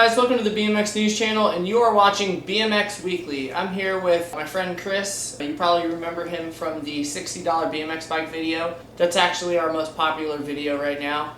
guys, welcome to the BMX News Channel, and you are watching BMX Weekly. I'm here with my friend Chris. You probably remember him from the $60 BMX bike video. That's actually our most popular video right now.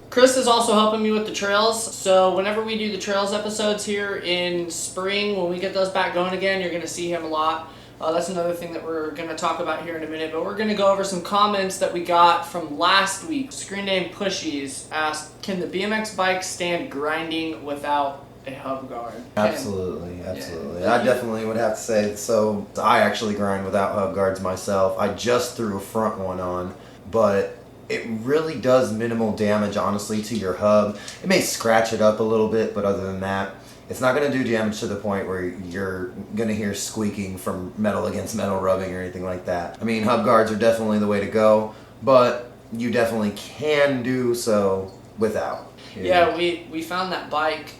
Chris is also helping me with the trails, so whenever we do the trails episodes here in spring, when we get those back going again, you're going to see him a lot. That's another thing that we're going to talk about here in a minute, but we're going to go over some comments that we got from last week. Screen name Pushies asked, can the BMX bike stand grinding without a hub guard? Absolutely. Yeah. I definitely would have to say, so I actually grind without hub guards myself. I just threw a front one on, but it really does minimal damage, honestly, to your hub. It may scratch it up a little bit, but other than that, it's not going to do damage to the point where you're going to hear squeaking from metal against metal rubbing or anything like that. I mean, hub guards are definitely the way to go, but you definitely can do so without. Yeah, we found that bike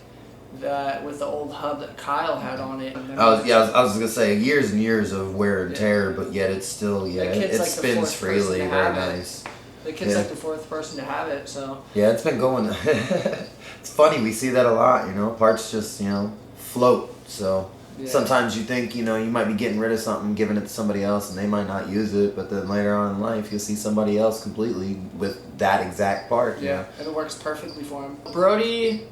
that with the old hub that Kyle had on it. I was going to say years and years of wear and tear, but yet it's still, it like spins freely, very nice. The kid's like the fourth person to have it, so. Yeah, it's been going. It's funny, we see that a lot, parts just, float. So sometimes you think, you might be getting rid of something, giving it to somebody else, and they might not use it, but then later on in life, you'll see somebody else completely with that exact part. Yeah, and it works perfectly for him. Brody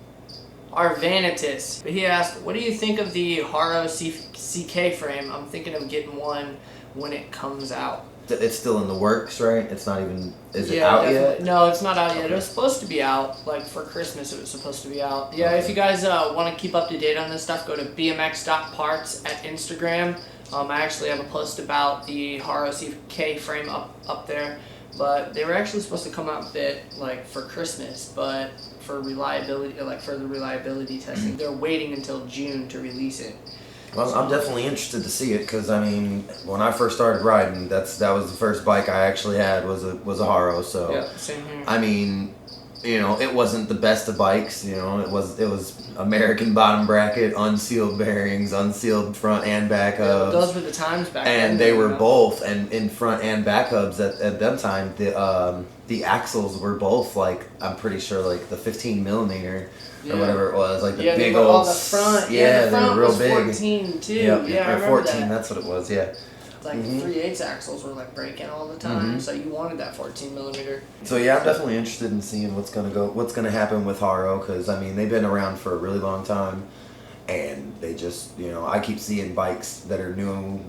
Arvanitis, he asked, what do you think of the Haro CK frame? I'm thinking of getting one when it comes out. It's still in the works, right? It's not even, is it out yet? No, it's not out yet. It was supposed to be out, like for Christmas it was supposed to be out. Yeah, if you guys want to keep up to date on this stuff, go to bmx.parts at Instagram. I actually have a post about the Haro CK frame up there, but they were actually supposed to come out with it like for Christmas, but for reliability, like for the reliability testing, they're waiting until June to release it. Well, I'm definitely interested to see it because when I first started riding, that was the first bike I actually had was a Haro. So yeah, same here. I mean, it wasn't the best of bikes. It was American bottom bracket, unsealed bearings, unsealed front and back hubs. Those were the times back then. And they were both, and in front and back hubs at that time. The axles were both I'm pretty sure the 15 millimeter. Or whatever it was, the big old. On the front. Yeah, the front they were real was big. 14 too. Yep, yeah, I or remember 14. that. That's what it was. Yeah. The 3/8 axles were breaking all the time, so you wanted that 14 millimeter. So yeah, I'm definitely interested in seeing what's gonna happen with Haro because they've been around for a really long time, and they just I keep seeing bikes that are new,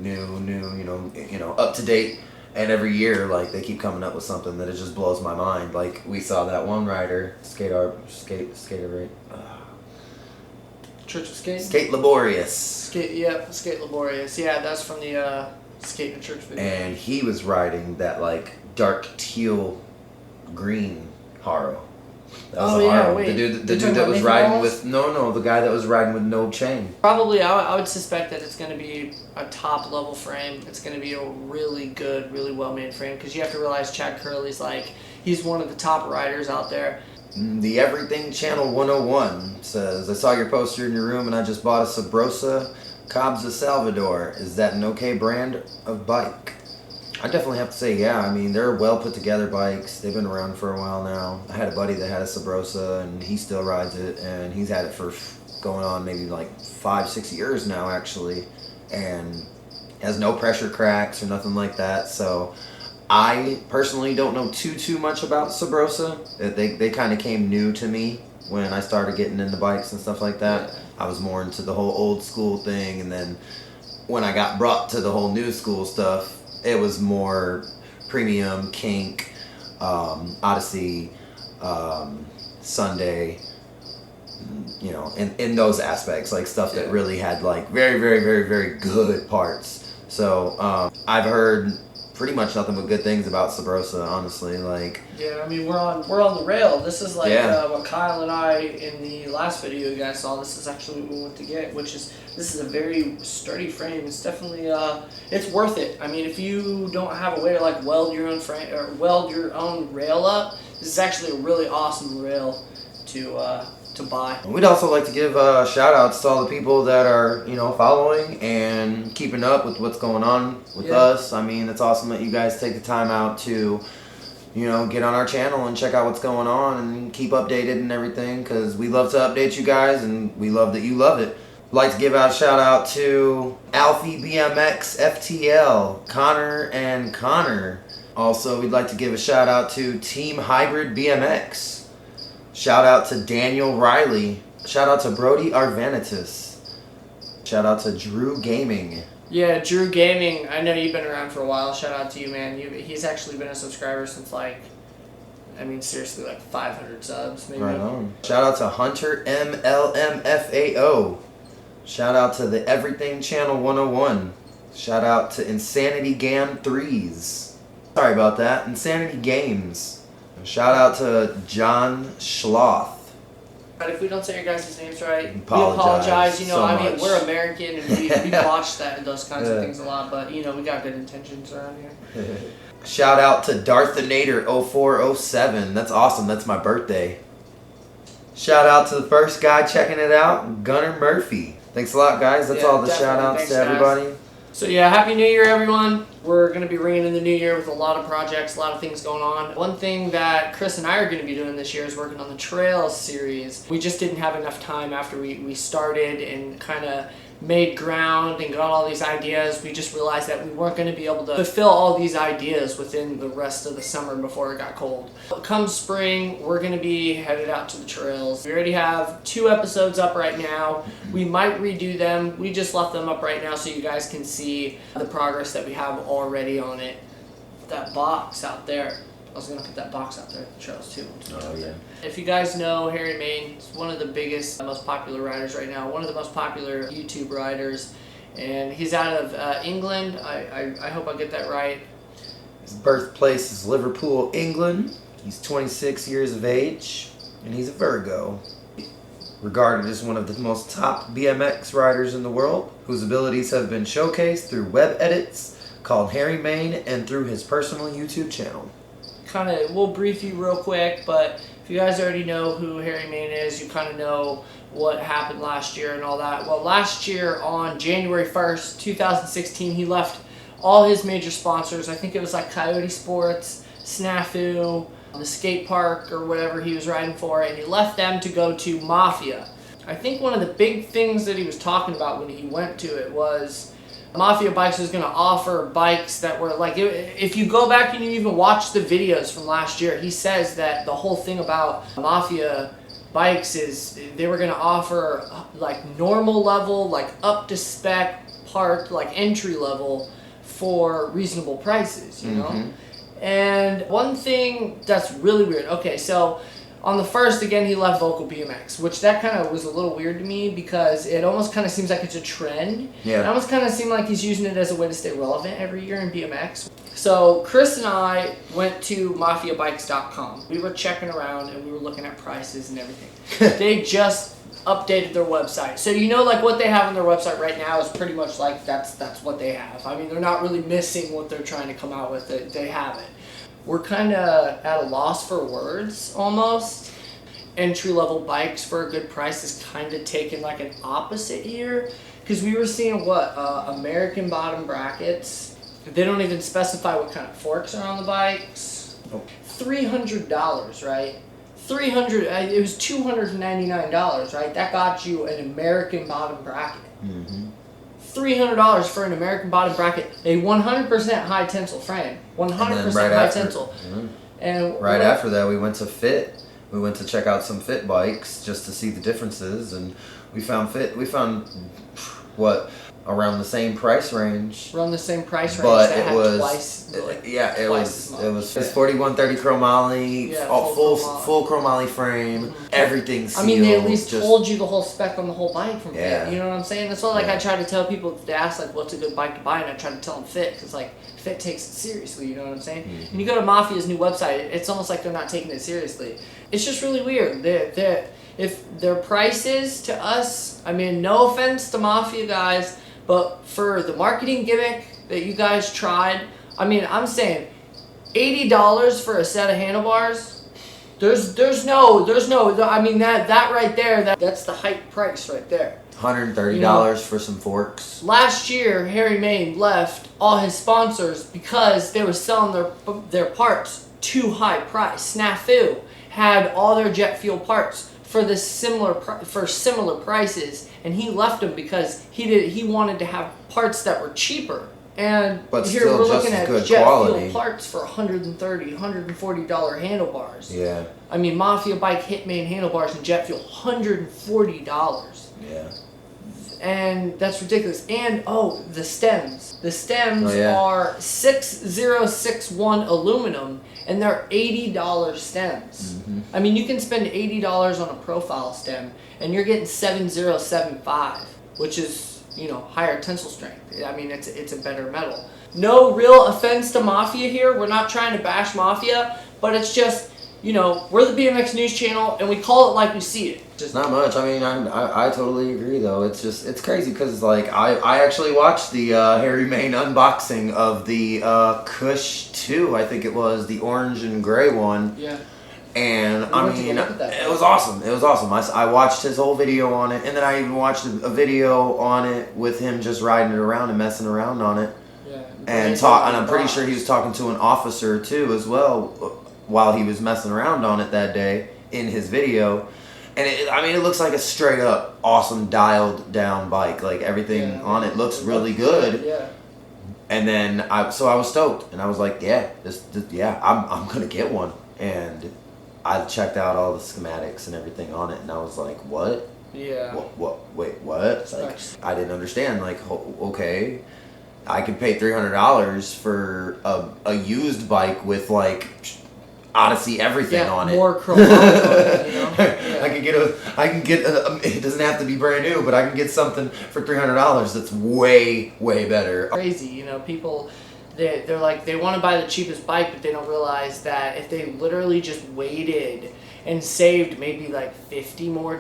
up to date. And every year, they keep coming up with something that it just blows my mind. Like we saw that one rider, skater, right? Church of Skate? Skate Laborious. Skate Laborious. Yeah, that's from the Skate and Church video. And he was riding that dark teal green Haro. That was Haro. Wait. The dude that was riding with the guy that was riding with no chain. Probably, I would suspect that it's going to be a top level frame. It's going to be a really good, really well made frame because you have to realize Chad Curley's he's one of the top riders out there. The Everything Channel 101 says, I saw your poster in your room and I just bought a Sabrosa Cobza Salvador. Is that an okay brand of bike? I definitely have to say, yeah. I mean, they're well put together bikes. They've been around for a while now. I had a buddy that had a Sabrosa and he still rides it, and he's had it for going on maybe 5-6 years now actually, and has no pressure cracks or nothing like that. So I personally don't know too much about Sabrosa. They kind of came new to me when I started getting into bikes and stuff like that. Yeah. I was more into the whole old school thing, and then when I got brought to the whole new school stuff, it was more premium, kink, Odyssey, Sunday, in those aspects, stuff that really had very, very, very, very good parts. So I've heard pretty much nothing but good things about Sabrosa, honestly. Yeah, I mean we're on the rail. This is what Kyle and I in the last video you guys saw. This is actually what we went to get, this is a very sturdy frame. It's definitely it's worth it. I mean, if you don't have a way to weld your own frame or weld your own rail up, this is actually a really awesome rail to to buy. We'd also like to give shout outs to all the people that are, following and keeping up with what's going on with us. I mean, it's awesome that you guys take the time out to, get on our channel and check out what's going on and keep updated and everything, because we love to update you guys and we love that you love it. I'd like to give out a shout out to Alfie BMX FTL, Connor and Connor. Also, we'd like to give a shout out to Team Hybrid BMX. Shout out to Daniel Riley. Shout out to Brody Arvanitis. Shout out to Drew Gaming. Yeah, Drew Gaming. I know you've been around for a while. Shout out to you, man. He's actually been a subscriber since seriously, 500 subs, maybe. Right on. Shout out to Hunter MLMFAO. Shout out to the Everything Channel 101. Shout out to Insanity Gam 3s. Sorry about that. Insanity Games. Shout out to John Schloth. But if we don't say your guys' names right, we apologize. Much. We're American and we watch those kinds of things a lot, but we got good intentions around here. Shout out to Darthinator 0407. That's awesome. That's my birthday. Shout out to the first guy checking it out, Gunnar Murphy. Thanks a lot, guys. That's all the shout outs to everybody. Guys. So yeah, Happy New Year, everyone. We're going to be ringing in the new year with a lot of projects, a lot of things going on. One thing that Chris and I are going to be doing this year is working on the Trails series. We just didn't have enough time after we started and kind of made ground and got all these ideas. We just realized that we weren't going to be able to fulfill all these ideas within the rest of the summer before it got cold. Come spring, we're going to be headed out to the trails. We already have 2 episodes up right now. We might redo them. We just left them up right now so you guys can see the progress that we have already on it. That box out there. I was going to put that box out there at the trails too. Oh, yeah. If you guys know Harry Main, he's one of the biggest, most popular riders right now, one of the most popular YouTube riders, and he's out of England. I hope I get that right. His birthplace is Liverpool, England. He's 26 years of age, and he's a Virgo. Regarded as one of the most top BMX riders in the world, whose abilities have been showcased through web edits called Harry Main and through his personal YouTube channel. We'll brief you real quick, but if you guys already know who Harry Main is, you kind of know what happened last year and all that. Well, last year on January 1st, 2016, he left all his major sponsors. I think it was like Coyote Sports, Snafu, the skate park or whatever he was riding for, and he left them to go to Mafia. I think one of the big things that he was talking about when he went to it was Mafia Bikes was going to offer bikes that were if you go back and you even watch the videos from last year, he says that the whole thing about Mafia Bikes is they were going to offer normal level, up to spec part, entry level for reasonable prices, you know? And one thing that's really weird, okay, so on the first, again, he left Vocal BMX, which that kind of was a little weird to me because it almost kind of seems like it's a trend. Yeah. It almost kind of seemed like he's using it as a way to stay relevant every year in BMX. So Chris and I went to MafiaBikes.com. We were checking around and we were looking at prices and everything. They just updated their website. So what they have on their website right now is pretty much that's what they have. I mean, they're not really missing what they're trying to come out with. They have it. We're kind of at a loss for words, almost. Entry-level bikes for a good price is kind of taking an opposite here. Because we were seeing, American bottom brackets. They don't even specify what kind of forks are on the bikes. Nope. $300, right? It was $299, right? That got you an American bottom bracket. Mm-hmm. $300 for an American bottom bracket, a 100% high tensile frame, 100% high tensile. And right after that, we went to Fit. We went to check out some Fit bikes just to see the differences, and we found around the same price range. Around the same price range, but that it had was twice. It was 4130 chromoly, full chromoly frame, everything sealed. I mean, they at least told you the whole spec on the whole bike from Fit. You know what I'm saying? That's why I try to tell people, they ask what's a good bike to buy, and I try to tell them Fit because Fit takes it seriously. You know what I'm saying? Mm-hmm. And you go to Mafia's new website, it's almost like they're not taking it seriously. It's just really weird. If their prices to us, I mean, no offense to Mafia guys, but for the marketing gimmick that you guys tried, I mean, I'm saying $80 for a set of handlebars, There's no. I mean that right there. That's the hype price right there. $130 for some forks. Last year, Harry Main left all his sponsors because they were selling their parts too high price. Snafu had all their jet fuel parts for similar prices, and he left them because he wanted to have parts that were cheaper. And but here still we're just looking as at good jet quality. fuel parts for $130, $140 handlebars. Yeah. I mean, Mafia Bike Hitman handlebars and jet fuel, $140. Yeah. And that's ridiculous. And the stems. The stems are 6061 aluminum, and they're $80 stems. Mm-hmm. I mean, you can spend $80 on a profile stem, and you're getting 7075, which is, you know, higher tensile strength. I mean, it's a better metal. No real offense to Mafia here. We're not trying to bash Mafia, but it's just, you know, we're the BMX News Channel, and we call it like we see it. Just not much. I mean, I totally agree though. It's crazy because like I actually watched the Harry Main unboxing of the Kush 2. I think it was the orange and gray one. Yeah. And I mean, it was awesome. It was awesome. I watched his whole video on it, and then I even watched a video on it with him just riding it around and messing around on it. Yeah. And I'm pretty sure he was talking to an officer too as well while he was messing around on it that day in his video. And it looks like a straight up awesome dialed down bike. Like everything on it looks really good. Yeah. And then I was stoked, and I was like, yeah, I'm gonna get one. And I checked out all the schematics and everything on it, and I was like, what? Yeah. What? Wait, what? Like, I didn't understand. Like, okay, I could pay $300 for a used bike with like Odyssey everything on it. More chrome on it, you know? Yeah. I can get it doesn't have to be brand new, but I can get something for $300 that's way better. Crazy, you know, people they're like they want to buy the cheapest bike, but they don't realize that if they literally just waited and saved maybe like $50 more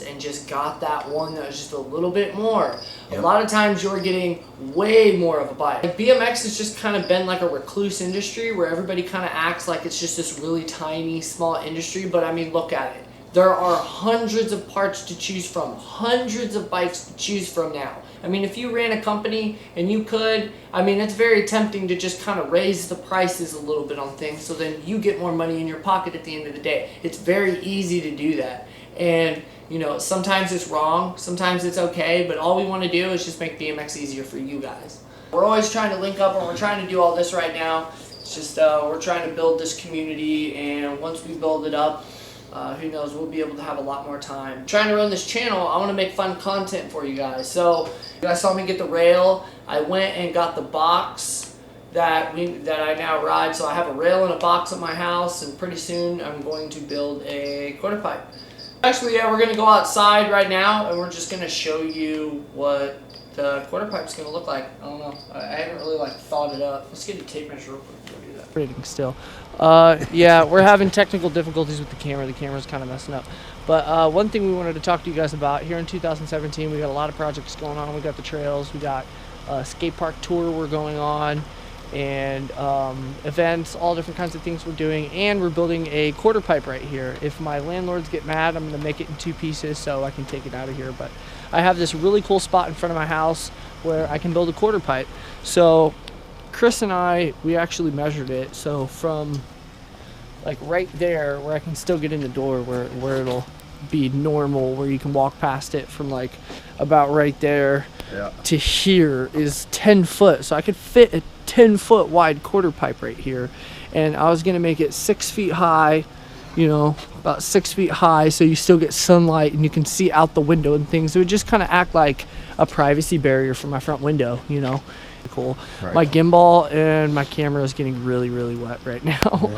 and just got that one that was just a little bit more. Yep. A lot of times you're getting way more of a bike. Like BMX has just kind of been like a recluse industry where everybody kind of acts like it's just this really tiny, small industry. But I mean, look at it. There are hundreds of parts to choose from, hundreds of bikes to choose from now. I mean, if you ran a company and you could, I mean, it's very tempting to just kind of raise the prices a little bit on things so then you get more money in your pocket at the end of the day. It's very easy to do that. And, you know, sometimes it's wrong, sometimes it's okay, but all we want to do is just make BMX easier for you guys. We're always trying to link up, and we're trying to do all this right now. It's just we're trying to build this community, and once we build it up, who knows, we'll be able to have a lot more time. Trying to run this channel, I want to make fun content for you guys. So you guys saw me get the rail. I went and got the box that I now ride. So I have a rail and a box at my house, and pretty soon I'm going to build a quarter pipe. Actually, yeah, we're going to go outside right now, and we're just going to show you what the quarter pipe's going to look like. I don't know. I haven't really like thought it up. Let's get a tape measure real quick to do that. Rating still. Yeah, we're having technical difficulties with the camera. The camera's kind of messing up. But one thing we wanted to talk to you guys about here in 2017, we got a lot of projects going on. We got the trails, we got a skate park tour we're going on, and events, all different kinds of things we're doing, and we're building a quarter pipe right here. If my landlords get mad, I'm going to make it in 2 pieces so I can take it out of here. But I have this really cool spot in front of my house where I can build a quarter pipe. So Chris and I, we actually measured it. So from like right there where I can still get in the door, where it'll be normal, where you can walk past it, from like about right there to here is 10 foot. So I could fit a 10-foot wide quarter pipe right here. And I was gonna make it 6 feet high, you know, about 6 feet high, so you still get sunlight and you can see out the window and things. It would just kind of act like a privacy barrier for my front window, you know. Cool. Right. My gimbal and my camera is getting really wet right now.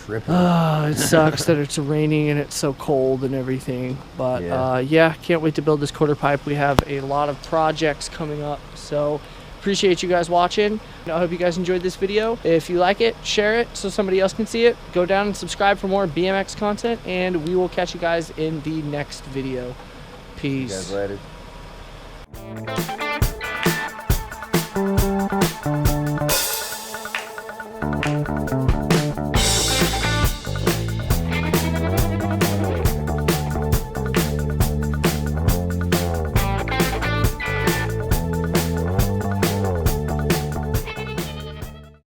It sucks that it's raining and it's so cold and everything, but yeah, can't wait to build this quarter pipe. We have a lot of projects coming up, so appreciate you guys watching. I hope you guys enjoyed this video. If you like it, share it so somebody else can see it. Go down and subscribe for more BMX content, and we will catch you guys in the next video. Peace. See you guys later.